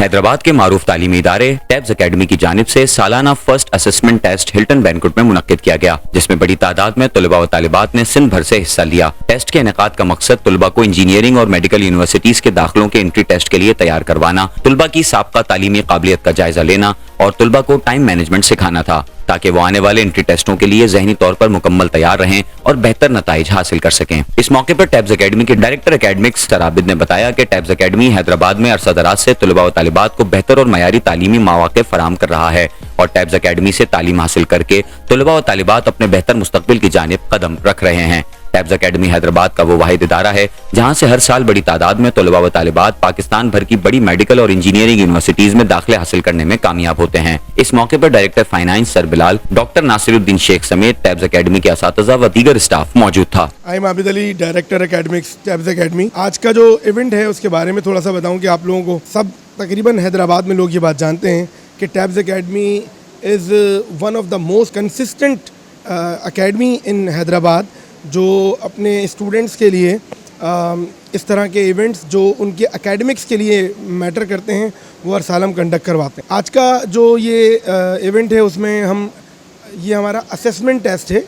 हैदराबाद के मारूफ तालीमी इदारे टैब्स अकेडमी की जानिब से सालाना first assessment test Hilton banquet में मुनक्किद किया गया, जिसमें बड़ी तादाद में तुलबा व तालिबात ने सिंध भर से हिस्सा लिया। टेस्ट के इनेकाद का मकसद तुलबा को इंजीनियरिंग और मेडिकल यूनिवर्सिटीज के दाखिलों के एंट्री टेस्ट के लिए तैयार करवाना, तुलबा की साबका तालीमी काबिलियत का जायजा लेना और तुलबा को टाइम मैनेजमेंट सिखाना था, ताकि वो आने वाले एंट्री टेस्टों के लिए ज़हनी तौर पर मुकम्मल तैयार रहें और बेहतर नताइज हासिल कर सकें। इस मौके पर टैब्स अकेडमी के डायरेक्टर एकेडमिक्स सर आबिद ने बताया कि टैब्स अकेडमी हैदराबाद में अरसा दराज से तुलबा व तालिबात को बेहतर और मयारी तालीमी मौके फराहम कर रहा है और टैब्स अकेडमी से तालीम हासिल करके तुलबा व तालिबात अपने बेहतर मुस्तकबिल की जानिब कदम रख रहे हैं। टैब्स अकेडमी हैदराबाद का वो वाहिद इदारा है जहां से हर साल बड़ी तादाद में तुलबा व तालिबात पाकिस्तान भर की बड़ी मेडिकल और इंजीनियरिंग यूनिवर्सिटीज में दाखिले हासिल करने में कामयाब होते हैं। इस मौके पर director finance sir Bilal, doctor Nasiruddin Sheikh समेत टैब्स अकेडमी के असातिज़ा व दीगर स्टाफ मौजूद था। I am Abid Ali, director academics tabs academy. आज का जो इवेंट है उसके बारे में थोड़ा सा बताऊं कि आप लोगों को सब तकरीबन हैदराबाद में लोग ये बात जानते हैं कि tabs academy is one of the most consistent academy in Hyderabad, जो अपने स्टूडेंट्स के लिए इस तरह के इवेंट्स जो उनके एकेडमिक्स के लिए मैटर करते हैं वो हर साल हम कंडक्ट करवाते हैं। आज का जो ये इवेंट है उसमें ये हमारा असेसमेंट टेस्ट है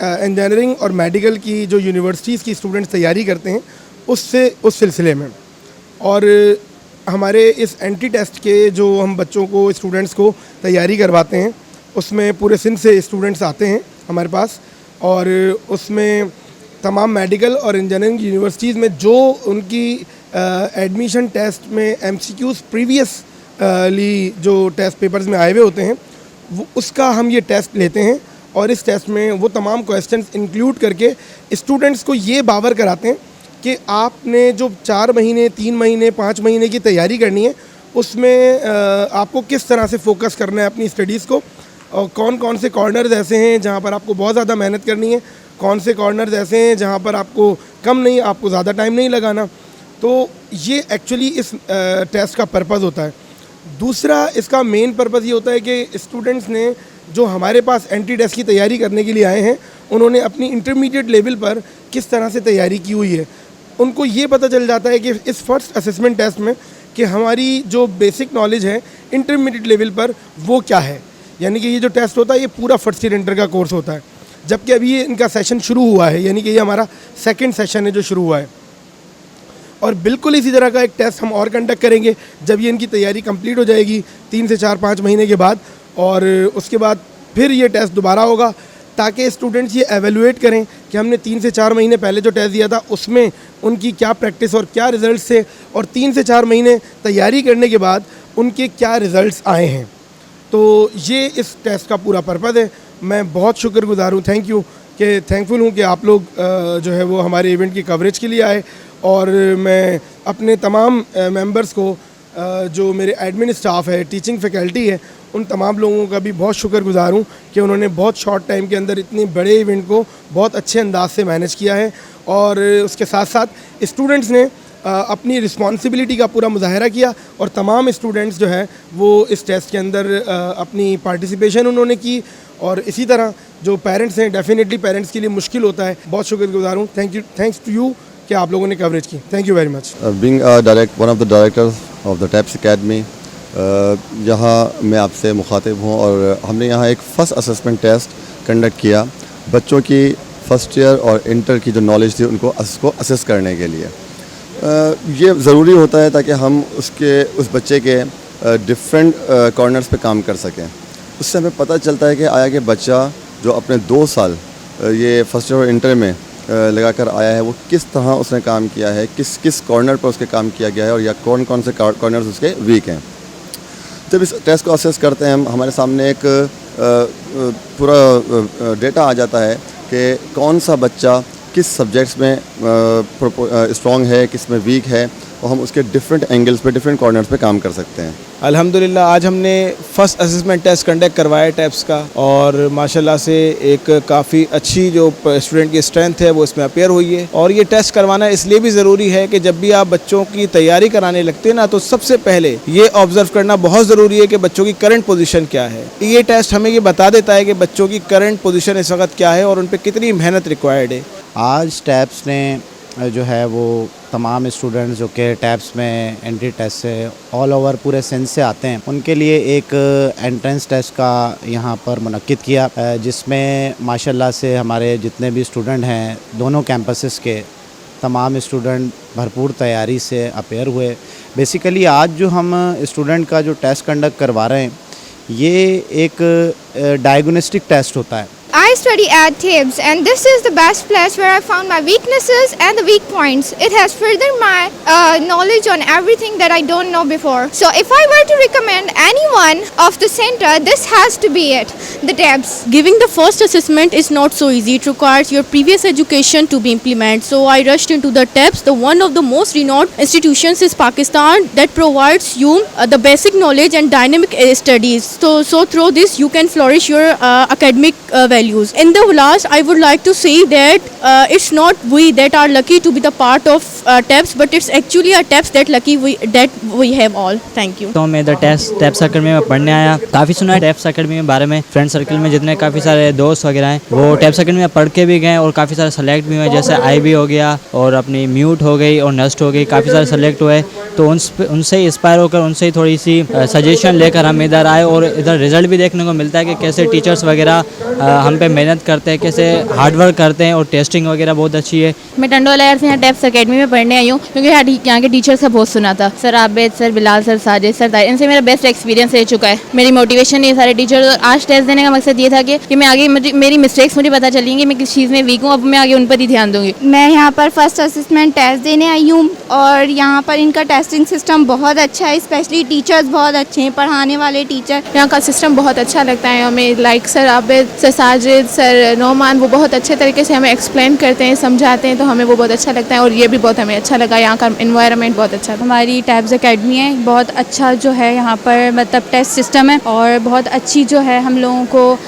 इंजीनियरिंग और मेडिकल की जो यूनिवर्सिटीज़ की स्टूडेंट्स तैयारी करते हैं उस सिलसिले में। और हमारे इस एंट्री टेस्ट के जो हम बच्चों को स्टूडेंट्स को तैयारी करवाते हैं उसमें पूरे सिंध से स्टूडेंट्स आते हैं हमारे पास, और उसमें तमाम मेडिकल और इंजीनियरिंग यूनिवर्सिटीज़ में जो उनकी एडमिशन टेस्ट में MCQs प्रीवियसली जो टेस्ट पेपर्स में आए हुए होते हैं वो उसका हम ये टेस्ट लेते हैं और इस टेस्ट में वो तमाम क्वेश्चंस इंक्लूड करके स्टूडेंट्स को ये बावर कराते हैं कि आपने जो 4 महीने 3 महीने 5 महीने की तैयारी करनी है उसमें आपको किस तरह से फोकस करना है अपनी स्टडीज़ को, और कौन कौन से कॉर्नर्स ऐसे हैं जहाँ पर आपको बहुत ज़्यादा मेहनत करनी है, कौन से कॉर्नर्स ऐसे हैं जहाँ पर आपको कम नहीं, आपको ज़्यादा टाइम नहीं लगाना। तो ये एक्चुअली इस टेस्ट का पर्पज़ होता है। दूसरा इसका मेन पर्पज़ ये होता है कि स्टूडेंट्स ने जो हमारे पास एंट्री टेस्ट की तैयारी करने के लिए आए हैं उन्होंने अपनी इंटरमीडिएट लेवल पर किस तरह से तैयारी की हुई है, उनको ये पता चल जाता है कि इस फर्स्ट असेसमेंट टेस्ट में कि हमारी जो बेसिक नॉलेज है इंटरमीडिएट लेवल पर वो क्या है। यानी कि ये जो टेस्ट होता है ये पूरा फर्स्ट ईयर इंटर का कोर्स होता है, जबकि अभी ये इनका सेशन शुरू हुआ है, यानी कि ये हमारा सेकंड सेशन है जो शुरू हुआ है। और बिल्कुल इसी तरह का एक टेस्ट हम और कंडक्ट करेंगे जब ये इनकी तैयारी कंप्लीट हो जाएगी 3 से 4-5 महीने के बाद, और उसके बाद फिर ये टेस्ट दोबारा होगा ताकि स्टूडेंट्स ये एवेलुएट करें कि हमने 3 से 4 महीने पहले जो टेस्ट दिया था उसमें उनकी क्या प्रैक्टिस और क्या रिज़ल्ट्स थे, और 3 से 4 महीने तैयारी करने के बाद उनके क्या रिज़ल्ट्स आए हैं। तो ये इस टेस्ट का पूरा पर्पज़ है। मैं बहुत शुक्रगुज़ार हूँ, थैंकफुल हूँ कि आप लोग जो है वो हमारे इवेंट की कवरेज के लिए आए, और मैं अपने तमाम मेंबर्स को जो मेरे एडमिन स्टाफ है, टीचिंग फैकल्टी है, उन तमाम लोगों का भी बहुत शुक्रगुज़ार हूँ कि उन्होंने बहुत शॉर्ट टाइम के अंदर इतने बड़े इवेंट को बहुत अच्छे अंदाज से मैनेज किया है। और उसके साथ साथ स्टूडेंट्स ने अपनी रिस्पॉन्सिबिलिटी का पूरा मुजाहरा किया, और तमाम स्टूडेंट्स जो है वो इस टेस्ट के अंदर अपनी पार्टिसिपेशन उन्होंने की। और इसी तरह जो पेरेंट्स हैं, डेफिनेटली पेरेंट्स के लिए मुश्किल होता है। बहुत शुक्रगुज़ार हूँ, थैंक्स टू यू कि आप लोगों ने कवरेज की। Thank you very much. Being one of the directors of the tabs academy, यहाँ मैं आपसे मुखातिब हूँ, और हमने यहाँ एक फ़र्स्ट असेसमेंट टेस्ट कंडक्ट किया बच्चों की फ़र्स्ट ईयर और इंटर की जो नॉलेज थी उनको असेस करने के लिए। ये ज़रूरी होता है ताकि हम उस बच्चे के डिफरेंट कॉर्नर्स पे काम कर सकें। उससे हमें पता चलता है कि आया कि बच्चा जो अपने 2 साल ये फर्स्ट ईयर और इंटर में लगाकर आया है वो किस तरह उसने काम किया है, किस कॉर्नर पर उसके काम किया गया है, और या कौन कौन से कॉर्नर्स उसके वीक हैं। जब इस टेस्ट को असेस करते हैं हम, हमारे सामने एक पूरा डेटा आ जाता है कि कौन सा बच्चा किस सब्जेक्ट्स में स्ट्रॉन्ग है, किस में वीक है, और हम उसके डिफरेंट एंगल्स पे, डिफरेंट कॉर्नर्स पे काम कर सकते हैं। अल्हम्दुलिल्लाह आज हमने फ़र्स्ट असेसमेंट टेस्ट कंडक्ट करवाया टैब्स का, और माशाल्लाह से एक काफ़ी अच्छी जो स्टूडेंट की स्ट्रेंथ है वो इसमें अपीयर हुई है। और ये टेस्ट करवाना इसलिए भी ज़रूरी है कि जब भी आप बच्चों की तैयारी कराने लगते हैं ना, तो सबसे पहले ये ऑब्ज़र्व करना बहुत ज़रूरी है कि बच्चों की करंट पोजीशन क्या है। ये टेस्ट हमें ये बता देता है कि बच्चों की करंट पोजीशन इस वक्त क्या है और उन पर कितनी मेहनत रिक्वायर्ड है। आज टैब्स ने जो है वो तमाम स्टूडेंट्स जो कि टैब्स में एंट्री टेस्ट से ऑल ओवर पूरे सिंध से आते हैं, उनके लिए एक एंट्रेंस टेस्ट का यहाँ पर मुनक्किद किया, जिसमें माशाल्लाह से हमारे जितने भी स्टूडेंट हैं दोनों कैंपसेस के तमाम स्टूडेंट भरपूर तैयारी से अपेयर हुए। बेसिकली आज जो हम स्टूडेंट का जो टेस्ट कंडक्ट करवा रहे हैं ये एक डायग्नोस्टिक टेस्ट होता है। I study at TIBS and this is the best place where I found my weaknesses and the weak points. It has furthered my knowledge on everything that I don't know before. So if I were to recommend anyone of the center, this has to be it, the TIBS. Giving the first assessment is not so easy. It requires your previous education to be implemented. So I rushed into the TIBS, the one of the most renowned institutions in Pakistan that provides you the basic knowledge and dynamic studies. So through this you can flourish your academic values. In the last, I would like to say that it's not we that are lucky to be the part of TAPS, but it's actually a TAPS that we have all. Thank you. तो मैं taps academy में पढ़ने आया। काफ़ी सुना है taps academy के बारे में, फ्रेंड सर्कल में जितने काफ़ी सारे दोस्त वगैरह हैं वो टैप्स अकेडमी में पढ़ के भी गए और काफ़ी सारे सेलेक्ट भी हुए, जैसे IB हो गया और अपनी म्यूट हो गई और नस्ट हो गई, काफ़ी सारे सेलेक्ट हुए। तो उनसे ही इंस्पायर होकर उनसे ही थोड़ी सी सजेशन लेकर हम इधर आए और इधर रिज़ल्ट भी देखने को मिलता है कि कैसे टीचर्स वगैरह हम पे मेहनत करते हैं, कैसे हार्डवर्क करते हैं और टेस्टिंग वगैरह बहुत अच्छी है। मैं टंडोला यार से यहाँ टैप्स अकेडमी में पढ़ने आई हूँ क्योंकि यहाँ के टीचर्स का बहुत सुना था, sir Abid, sir Bilal, sir Sajid, sir Tahir, इनसे मेरा बेस्ट एक्सपीरियंस रह चुका है। मेरी मोटिवेशन ये सारे टीचर्स, और आज टेस्ट देने का मकसद ये था कि मैं आगे मेरी मिस्टेक्स मुझे पता चलेंगी, मैं किस चीज़ में वीक हूँ, अब मैं आगे उन पर ही ध्यान दूँगी। मैं यहाँ पर फर्स्ट असेसमेंट टेस्ट देने आई हूँ और यहाँ पर इनका टेस्टिंग सिस्टम बहुत अच्छा है, स्पेशली टीचर्स बहुत अच्छे हैं, पढ़ाने वाले टीचर। यहाँ का सिस्टम बहुत अच्छा लगता है हमें, like sir Abid, sir Sajid, sir Noman, वो बहुत अच्छे तरीके से हमें एक्सप्लेन करते हैं, समझाते हैं, तो हमें वो बहुत अच्छा लगता है और ये भी बहुत हमें अच्छा लगा। यहाँ का एनवायरनमेंट बहुत अच्छा था। हमारी टैब्स अकेडमी है, बहुत अच्छा जो है यहाँ पर मतलब टेस्ट सिस्टम है और बहुत अच्छी जो है हम लोगों को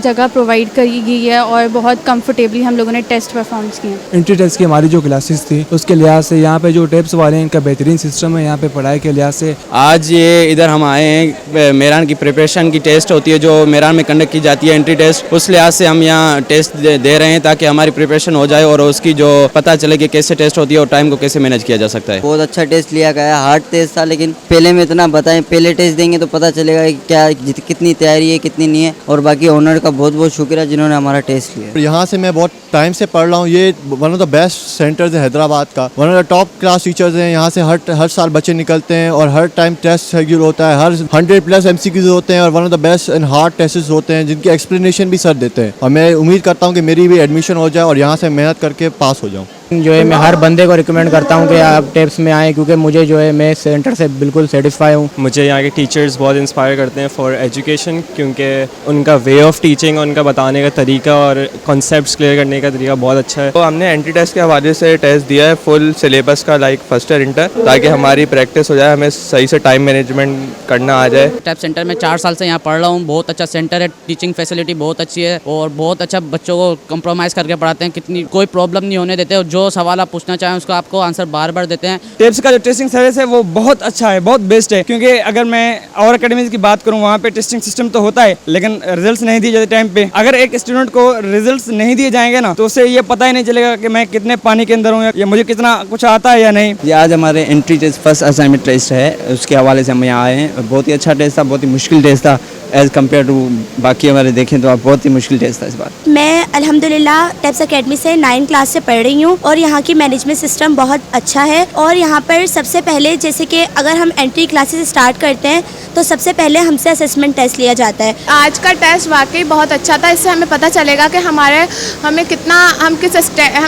जगह प्रोवाइड करी गई है और बहुत कंफर्टेबली हम लोगों ने टेस्ट परफॉर्म्स किए। एंट्री टेस्ट की हमारी जो क्लासेस थी उसके लिहाज से यहाँ पे जो टेप्स वाले हैं इनका बेहतरीन सिस्टम है यहाँ पे पढ़ाई के लिहाज से। आज ये इधर हम आए हैं, मेरान की प्रिपरेशन की टेस्ट होती है जो मेरान में कंडक्ट की जाती है एंट्री टेस्ट, उस लिहाज से हम यहाँ टेस्ट दे रहे हैं ताकि हमारी प्रिपरेशन हो जाए और उसकी जो पता चले कि कैसे टेस्ट होती है और टाइम को कैसे मैनेज किया जा सकता है। बहुत अच्छा टेस्ट लिया गया, हार्ड टेस्ट था, लेकिन पहले में इतना बताएं, पहले टेस्ट देंगे तो पता चलेगा कि क्या कितनी तैयारी है कितनी नहीं है। और बाकी ओनर का बहुत बहुत शुक्रिया जिन्होंने हमारा टेस्ट लिया। यहाँ से मैं बहुत टाइम से पढ़ रहा हूँ, ये one of the best centres है हैदराबाद का, one of the top class teachers हैं। यहाँ से हर साल बच्चे निकलते हैं और हर टाइम टेस्ट शेड्यूल होता है, हर 100+ MCQs होते हैं और one of the best and hard test होते हैं जिनकी एक्सप्लेनेशन भी सर देते हैं। और मैं उम्मीद करता हूँ कि मेरी भी एडमिशन हो जाए और यहाँ से मेहनत करके पास हो जाऊँ। जो है मैं हर बंदे को रिकमेंड करता हूँ कि आप टेप्स में आएँ, क्योंकि मुझे जो है मैं सेंटर से बिल्कुल सेटिस्फाई हूँ। मुझे यहाँ के टीचर्स बहुत इंस्पायर करते हैं फॉर एजुकेशन, क्योंकि उनका वे ऑफ टीचिंग, उनका बताने का तरीका और कॉन्सेप्ट्स क्लियर करने का तरीका बहुत अच्छा है। तो हमने एंट्री टेस्ट के हवाले से टेस्ट दिया है फुल सिलेबस का, लाइक फर्स्ट ईयर इंटर, ताकि हमारी प्रैक्टिस हो जाए, हमें सही से टाइम मैनेजमेंट करना आ जाए। टैप सेंटर में 4 साल से यहाँ पढ़ रहा हूँ, बहुत अच्छा सेंटर है, टीचिंग फैसिलिटी बहुत अच्छी है और बहुत अच्छा बच्चों को कंप्रोमाइज़ करके पढ़ाते हैं, कितनी कोई प्रॉब्लम नहीं होने देते और जो सवाल आप पूछना चाहें उसका आपको आंसर बार बार देते हैं। टेप्स का जो टेस्टिंग सर्विस है वो बहुत अच्छा है, बहुत बेस्ट है, क्योंकि अगर मैं और अकेडमीज की बात करूँ वहाँ पे टेस्टिंग सिस्टम तो होता है लेकिन रिजल्ट्स नहीं दिए जाते टाइम पे। अगर एक स्टूडेंट को रिजल्ट्स नहीं दिए जाएंगे ना तो उसे ये पता ही नहीं चलेगा कि मैं कितने पानी के अंदर हूँ या मुझे कितना कुछ आता है या नहीं। ये आज हमारे entry test first assignment test है, उसके हवाले से हम यहाँ आए हैं। बहुत ही अच्छा टेस्ट था, बहुत ही मुश्किल टेस्ट था एज़ कम्पेयर टू बाकी हमारे देखें तो बहुत ही मुश्किल टेस्ट था इस बार। मैं अल्हम्दुलिल्लाह टैप्स अकेडमी से 9th क्लास से पढ़ रही हूँ और यहाँ की मैनेजमेंट सिस्टम बहुत अच्छा है। और यहाँ पर सबसे पहले जैसे कि अगर हम एंट्री क्लासेस स्टार्ट करते हैं तो सबसे पहले हमसे असेसमेंट टेस्ट लिया जाता है। आज का टेस्ट वाकई बहुत अच्छा था, इससे हमें पता चलेगा कि हम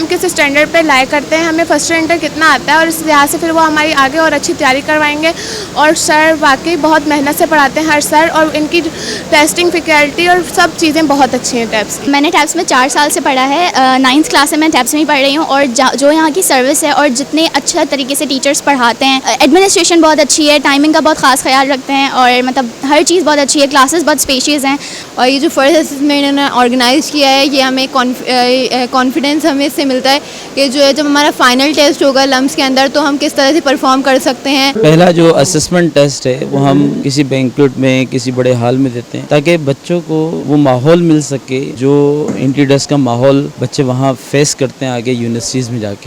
किस स्टैंडर्ड पे लाए करते हैं, हमें फर्स्ट ईयर इंटर कितना आता है और इस लिहाज से फिर वो हमारी आगे और अच्छी तैयारी करवाएंगे। और सर वाकई बहुत मेहनत से पढ़ाते हैं हर सर, और इनकी टेस्टिंग फैकल्टी और सब चीज़ें बहुत अच्छी हैं टैप्स की। मैंने टैप्स में 4 साल से पढ़ा है, 9th क्लास से मैं टैप्स में ही पढ़ रही हूँ और जो यहाँ की सर्विस है और जितने अच्छा तरीके से टीचर्स पढ़ाते हैं, एडमिनिस्ट्रेशन बहुत अच्छी है, टाइमिंग का बहुत खास ख्याल रखते हैं और मतलब हर चीज़ बहुत अच्छी है, क्लासेस बहुत स्पेशियस हैं। और ये जो फर्स्ट असेसमेंट इन्होंने ऑर्गेनाइज़ किया है ये हमें कॉन्फिडेंस हमें इससे मिलता है कि जो है जब हमारा फाइनल टेस्ट होगा लम्स के अंदर तो हम किस तरह से परफॉर्म कर सकते हैं। पहला जो असेसमेंट टेस्ट है वो हम किसी बैंक्वेट में किसी बड़े हॉल में देते हैं ताकि बच्चों को वो माहौल मिल सके जो एंट्री टेस्ट का माहौल बच्चे वहाँ फेस करते हैं आगे यूनिवर्सिटीज़ में जाके।